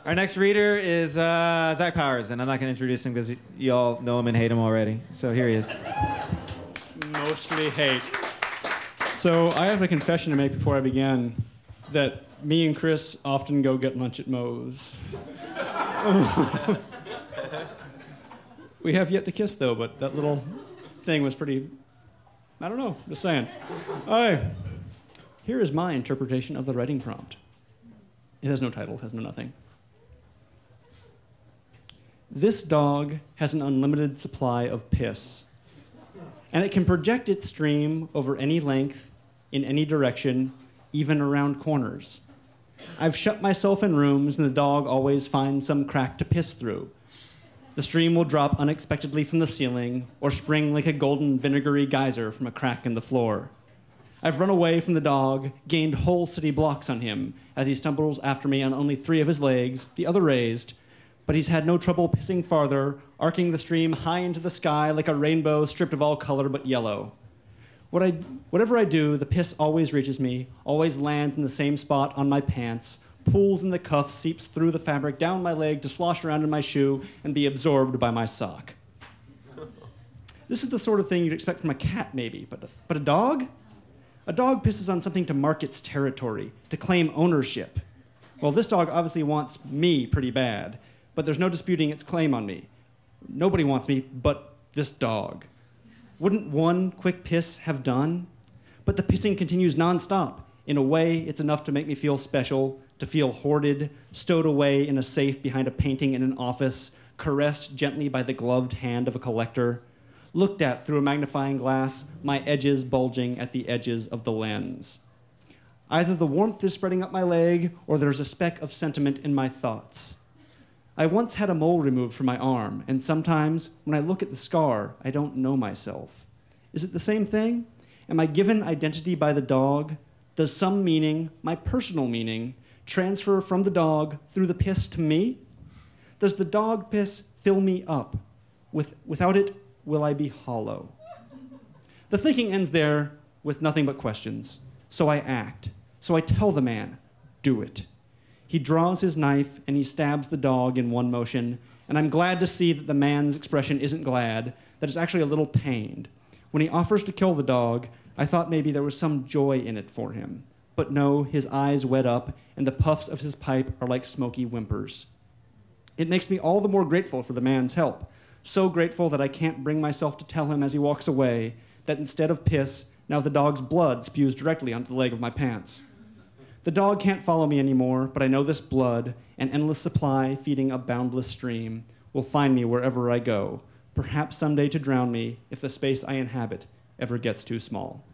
Our next reader is Zach Powers, and I'm not going to introduce him because you all know him and hate him already. So here he is. Mostly hate. So I have a confession to make before I begin, that me and Chris often go get lunch at Moe's. We have yet to kiss, though, but that little thing was pretty, I don't know, just saying. All right. Here is my interpretation of the writing prompt. It has no title, it has no nothing. This dog has an unlimited supply of piss, and it can project its stream over any length, in any direction, even around corners. I've shut myself in rooms, and the dog always finds some crack to piss through. The stream will drop unexpectedly from the ceiling, or spring like a golden vinegary geyser from a crack in the floor. I've run away from the dog, gained whole city blocks on him, as he stumbles after me on only 3 of his legs, the other raised, but he's had no trouble pissing farther, arcing the stream high into the sky like a rainbow stripped of all color but yellow. Whatever I do, the piss always reaches me, always lands in the same spot on my pants, pools in the cuff, seeps through the fabric down my leg to slosh around in my shoe and be absorbed by my sock. This is the sort of thing you'd expect from a cat, maybe, but a dog? A dog pisses on something to mark its territory, to claim ownership. Well, this dog obviously wants me pretty bad, but there's no disputing its claim on me. Nobody wants me but this dog. Wouldn't one quick piss have done? But the pissing continues nonstop. In a way, it's enough to make me feel special, to feel hoarded, stowed away in a safe behind a painting in an office, caressed gently by the gloved hand of a collector, looked at through a magnifying glass, my edges bulging at the edges of the lens. Either the warmth is spreading up my leg, or there's a speck of sentiment in my thoughts. I once had a mole removed from my arm, and sometimes, when I look at the scar, I don't know myself. Is it the same thing? Am I given identity by the dog? Does some meaning, my personal meaning, transfer from the dog through the piss to me? Does the dog piss fill me up? Without it, will I be hollow? The thinking ends there with nothing but questions. So I act. So I tell the man, do it. He draws his knife and he stabs the dog in one motion, and I'm glad to see that the man's expression isn't glad, that it's actually a little pained. When he offers to kill the dog, I thought maybe there was some joy in it for him. But no, his eyes wet up, and the puffs of his pipe are like smoky whimpers. It makes me all the more grateful for the man's help, so grateful that I can't bring myself to tell him as he walks away that instead of piss, now the dog's blood spews directly onto the leg of my pants. The dog can't follow me anymore, but I know this blood, an endless supply feeding a boundless stream, will find me wherever I go, perhaps someday to drown me if the space I inhabit ever gets too small.